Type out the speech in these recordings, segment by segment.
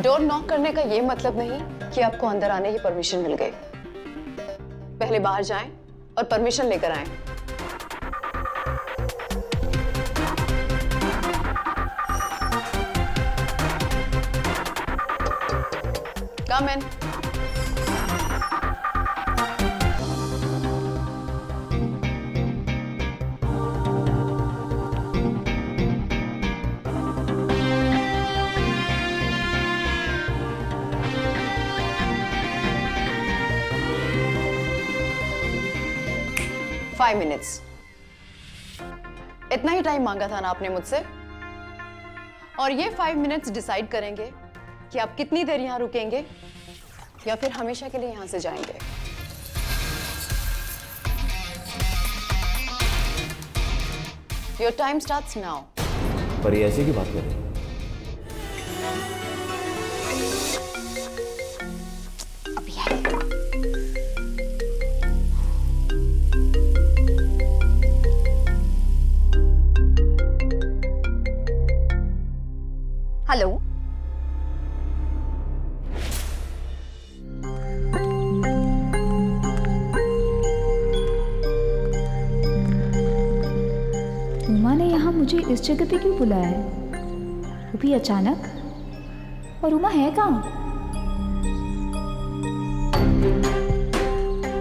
Door knock करने का ये मतलब नहीं कि आपको अंदर आने की परमिशन मिल गई। पहले बाहर जाएं और परमिशन लेकर आएं। कम इन। फाइव मिनट्स, इतना ही टाइम मांगा था ना आपने मुझसे, और ये 5 मिनट्स डिसाइड करेंगे कि आप कितनी देर यहां रुकेंगे या फिर हमेशा के लिए यहां से जाएंगे। Your time starts now. पर ये ऐसे की बात कर रहे हैं? हेलो, उमा ने यहाँ मुझे इस जगह पे क्यों बुलाया है, वो भी अचानक? और उमा है कहाँ?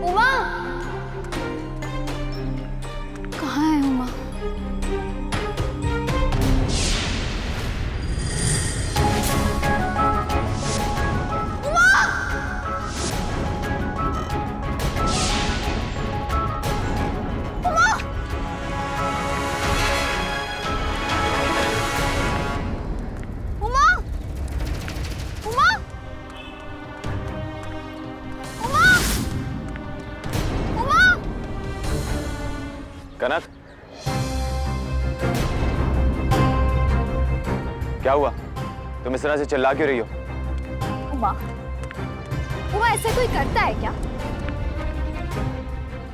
उमा कहाँ है? उमा कनक, क्या हुआ? तुम इस तरह से चिल्ला क्यों रही हो? उमा, उमा ऐसे कोई करता है क्या?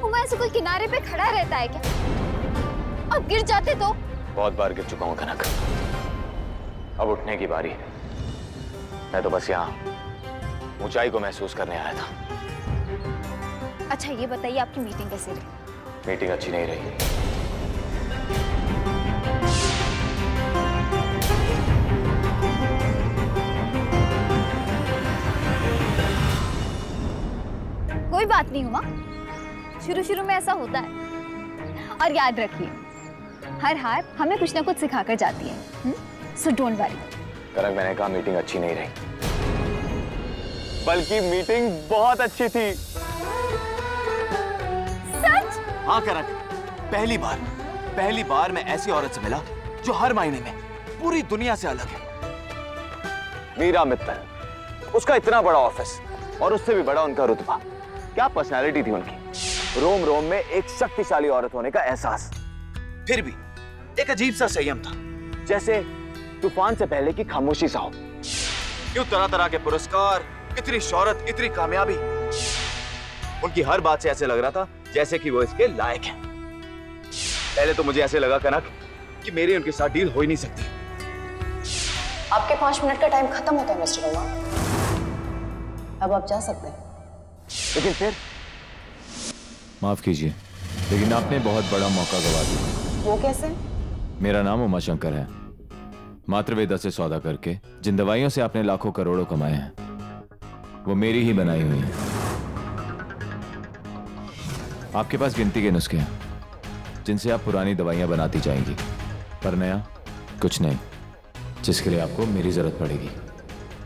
उमा ऐसे कोई किनारे पे खड़ा रहता है क्या? अब गिर जाते तो? बहुत बार गिर चुका हूं कनक, अब उठने की बारी है। मैं तो बस यहाँ ऊंचाई को महसूस करने आया था। अच्छा ये बताइए, आपकी मीटिंग कैसे रही? मीटिंग अच्छी नहीं रही। कोई बात नहीं हुआ, शुरू शुरू में ऐसा होता है। और याद रखिए, हर हार हमें कुछ ना कुछ सिखाकर जाती है। So don't worry. कनक, मैंने कहा मीटिंग अच्छी नहीं रही, बल्कि मीटिंग बहुत अच्छी थी। सच? हाँ कनक, पहली बार मैं ऐसी औरत से मिला जो हर मायने में पूरी दुनिया से अलग है। मीरा मित्तल, उसका इतना बड़ा ऑफिस और उससे भी बड़ा उनका रुतबा। क्या पर्सनालिटी थी उनकी। रोम रोम में एक शक्तिशाली औरत होने का एहसास। फिर भी एक अजीब सा संयम था, जैसे तूफान से पहले की खामोशी सा हो। क्यों तरह तरह के पुरस्कार, इतनी शोहरत, इतनी कामयाबी। उनकी हर बात से ऐसे लग रहा था जैसे कि वो इसके लायक है। पहले तो मुझे ऐसे लगा कनक कि मेरी उनके साथ डील हो ही नहीं सकती। आपके 5 मिनट का टाइम खत्म होता है मिस्टर उमा, अब आप जा सकते हैं। लेकिन फिर? माफ कीजिए, लेकिन आपने बहुत बड़ा मौका गवा दिया। वो कैसे? मेरा नाम उमा शंकर है। मातृवेदा से सौदा करके जिन दवाइयों से आपने लाखों करोड़ों कमाए हैं, वो मेरी ही बनाई हुई हैं। आपके पास गिनती के नुस्खे हैं जिनसे आप पुरानी दवाइयां बनाती जाएंगी, पर नया कुछ नहीं, जिसके लिए आपको मेरी जरूरत पड़ेगी।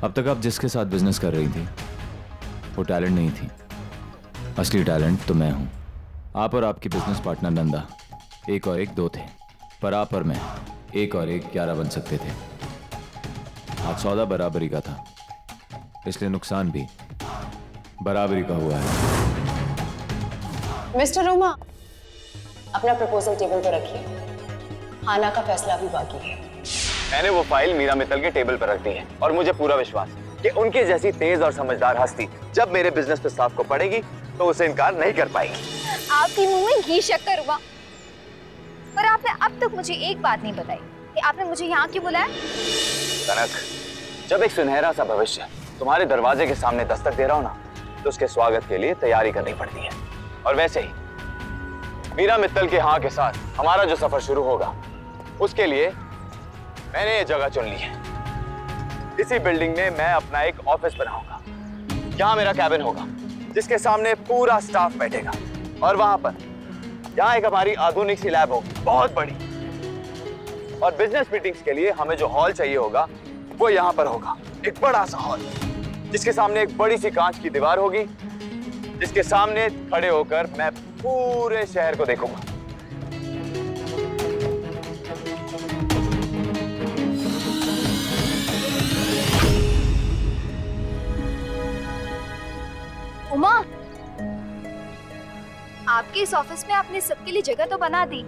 अब तक आप जिसके साथ बिजनेस कर रही थी वो टैलेंट नहीं थी, असली टैलेंट तो मैं हूं। आप और आपकी बिजनेस पार्टनर नंदा 1 और 1 2 थे, पर आप और मैं 1 और 1 11 बन सकते थे। आज सौदा बराबरी का था, इसलिए नुकसान भी बराबरी का हुआ है। मिस्टर उमा, अपना प्रपोजल टेबल पर रखिए, हाना का फैसला भी बाकी है। मैंने वो फाइल मीरा मित्तल के टेबल पर रख दी है और मुझे पूरा विश्वास है कि उनकी जैसी तेज और समझदार हस्ती जब मेरे बिजनेस प्रस्ताव को पढ़ेगी तो उसे इनकार नहीं कर पाएगी। आपके मुंह में घी शक्कर हुआ। पर आपने अब तक मुझे एक बात नहीं बताई कि आपने मुझे यहाँ क्यों बुलाया? कनक, जब एक सुनहरा सा भविष्य तुम्हारे दरवाजे के सामने दस्तक दे रहा हो ना, तो उसके स्वागत के लिए तैयारी करनी पड़ती है। और वैसे ही मीरा मित्तल के हाँ के साथ हमारा जो सफर शुरू होगा, उसके लिए मैंने ये जगह चुन ली है। इसी बिल्डिंग में मैं अपना एक ऑफिस बनाऊंगा। यहाँ मेरा कैबिन होगा जिसके सामने पूरा स्टाफ बैठेगा, और वहां पर यहाँ एक हमारी आधुनिक सी लैब होगी, बहुत बड़ी। और बिजनेस मीटिंग्स के लिए हमें जो हॉल चाहिए होगा वो यहाँ पर होगा, एक बड़ा सा हॉल जिसके सामने एक बड़ी सी कांच की दीवार होगी, जिसके सामने खड़े होकर मैं पूरे शहर को देखूंगा। उमा, आपके इस ऑफिस में आपने सबके लिए जगह तो बना दी,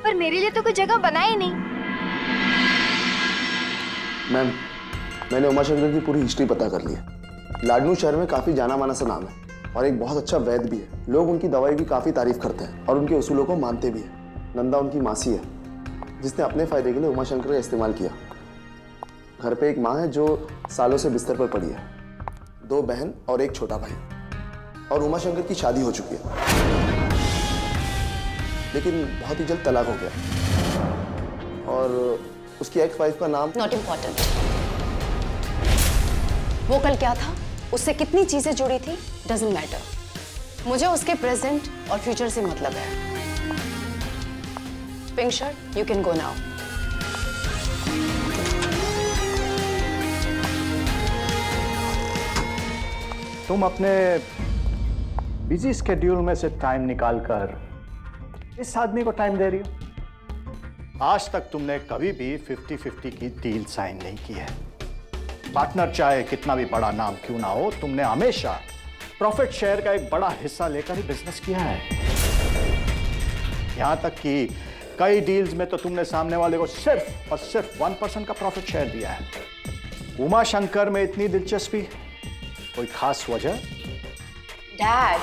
पर मेरे लिए तो कोई जगह बना ही नहीं। मैम, मैंने उमाशंकर की पूरी हिस्ट्री पता कर ली है। लाडनू शहर में काफ़ी जाना माना सा नाम है और एक बहुत अच्छा वैद्य भी है। लोग उनकी दवाई की काफ़ी तारीफ करते हैं और उनके उसूलों को मानते भी हैं। नंदा उनकी मासी है जिसने अपने फ़ायदे के लिए उमाशंकर का इस्तेमाल किया। घर पे एक माँ है जो सालों से बिस्तर पर पड़ी है, 2 बहन और एक छोटा भाई, और उमाशंकर की शादी हो चुकी है, लेकिन बहुत ही जल्द तलाक हो गया। और उसकी एक्स वाइफ का नाम नॉट इम्पॉर्टेंट। वो कल क्या था, उससे कितनी चीजें जुड़ी थी, डजंट मैटर। मुझे उसके प्रेजेंट और फ्यूचर से मतलब है। Pink shirt, you can go now. तुम अपने बिजी स्केड्यूल में से टाइम निकालकर इस आदमी को टाइम दे रही हो। आज तक तुमने कभी भी 50-50 की डील साइन नहीं की है। पार्टनर चाहे कितना भी बड़ा नाम क्यों ना हो, तुमने हमेशा प्रॉफिट शेयर का एक बड़ा हिस्सा लेकर ही बिजनेस किया है। यहां तक कि कई डील्स में तो तुमने सामने वाले को सिर्फ और सिर्फ 1% का प्रॉफिट शेयर दिया है। उमा शंकर में इतनी दिलचस्पी, कोई खास वजह? डैड,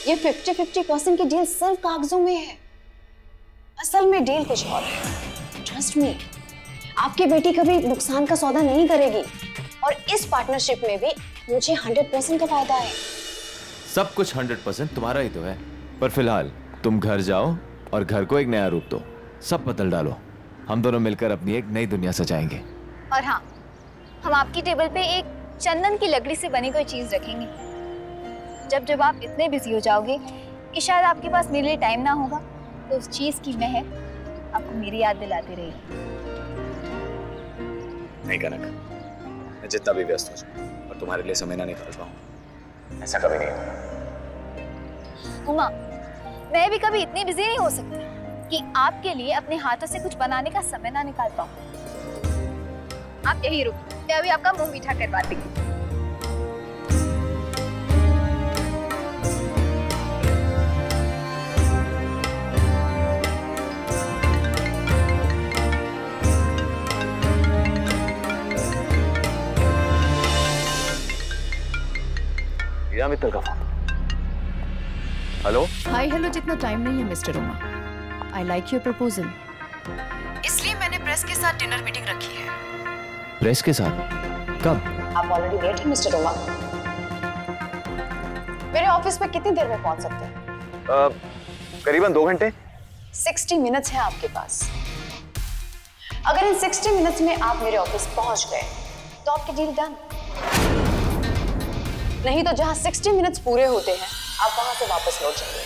ये 50-50% की डील सिर्फ कागजों में है, असल में डील कुछ और है। ट्रस्ट मी, आपकी बेटी कभी नुकसान का सौदा नहीं करेगी, और इस पार्टनरशिप में भी मुझे 100% का फायदा है। सब कुछ 100% तुम्हारा ही तो है। पर फिलहाल तुम घर जाओ और घर को एक नया रूप दो, सब बदल डालो। हम दोनों मिलकर अपनी एक नई दुनिया सजाएंगे। और हाँ, हम आपकी टेबल पे एक चंदन की लकड़ी से बनी कोई चीज रखेंगे। जब जब आप इतने बिजी हो जाओगे कि शायद आपके पास मेरे लिए टाइम ना होगा, तो उस चीज की महक आपको मेरी याद दिलाती रहेगी। नहीं कनक, मैं जितना भी व्यस्त हो जाऊं और तुम्हारे लिए समय ना निकाल पाऊं, ऐसा कभी नहीं होगा। उमा, मैं भी कभी इतनी बिजी नहीं हो सकती कि आपके लिए अपने हाथों से कुछ बनाने का समय ना निकाल पाऊं। आप यही रुको, मैं अभी आपका मुंह मीठा करवाती हूँ। मीरा मित्तल का फोन। हेलो। हाय हेलो जितना टाइम नहीं है mister Uma. I like your proposal, इसलिए मैंने प्रेस के साथ डिनर मीटिंग रखी है। प्रेस के साथ? कब? आप ऑलरेडी लेट हैं मिस्टर उमा। मेरे ऑफिस में कितनी देर में पहुंच सकते हैं? करीबन 2 घंटे। 60 मिनट्स है आपके पास। अगर इन 60 मिनट्स में आप मेरे ऑफिस पहुंच गए तो आपकी डील डन। नहीं तो जहां 60 मिनट्स पूरे होते हैं, आप वहां से वापस लौट जाइए।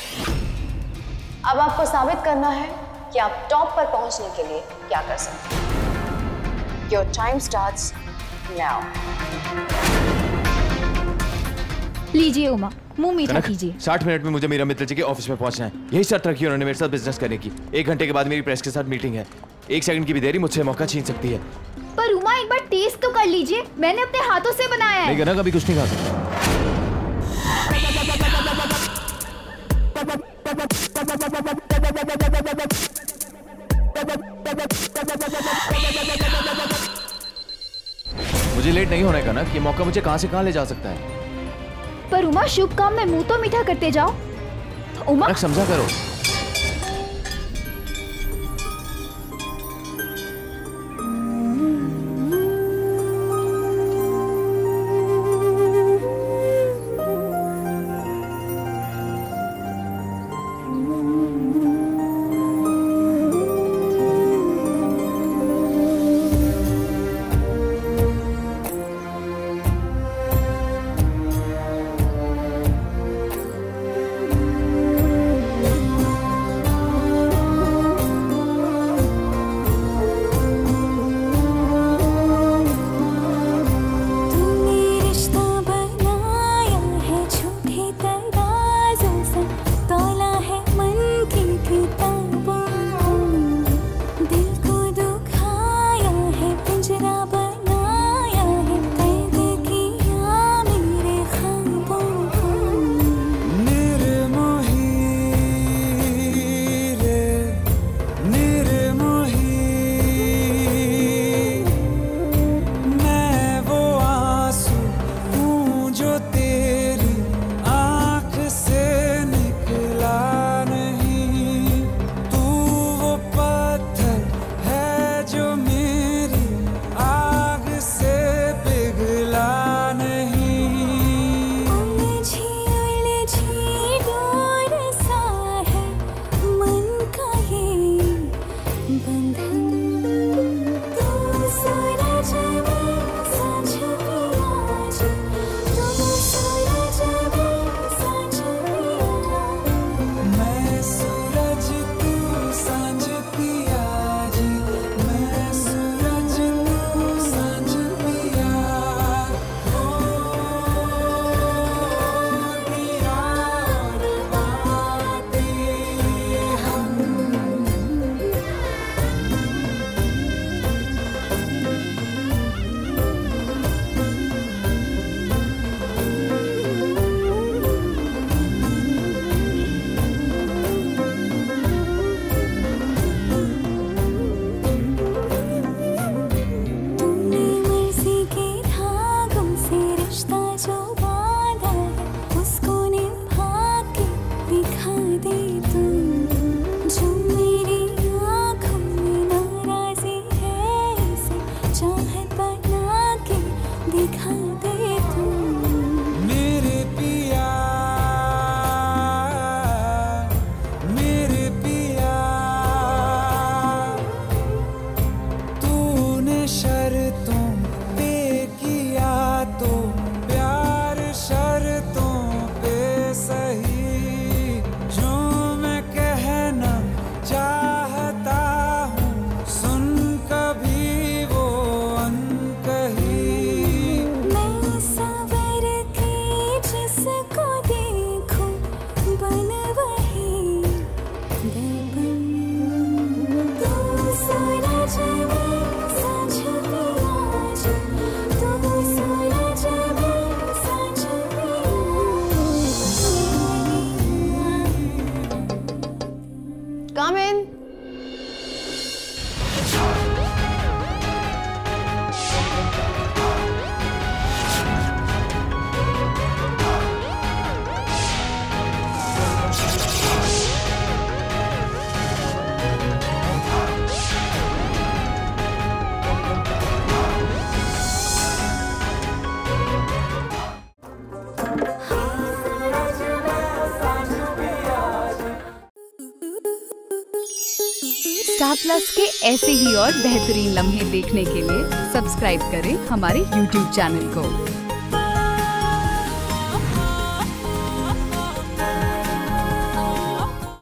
अब आपको साबित करना है कि आप टॉप पर पहुंचने के लिए क्या कर सकते हैं। Your time starts now. लीजिए उमा, मुंह मीठा कीजिए। 60 मिनट में मुझे मीरा मित्तल जी के ऑफिस में पहुंचना है। यही शर्त रखी उन्होंने मेरे साथ बिजनेस करने की। 1 घंटे के बाद मेरी प्रेस के साथ मीटिंग है। 1 सेकंड की भी देरी मुझसे मौका छीन सकती है। पर उमा, एक बार टेस्ट तो कर लीजिए, मैंने अपने हाथों से बनाया है। नहीं करना, कभी कुछ नहीं खा सकता। मुझे लेट नहीं होने का ना, कि मौका मुझे कहां से कहां ले जा सकता है। पर उमा, शुभ काम में मुंह तो मीठा करते जाओ। उमा, समझा करो। स्टार प्लस के ऐसे ही और बेहतरीन लम्हे देखने के लिए सब्सक्राइब करें हमारे YouTube चैनल को।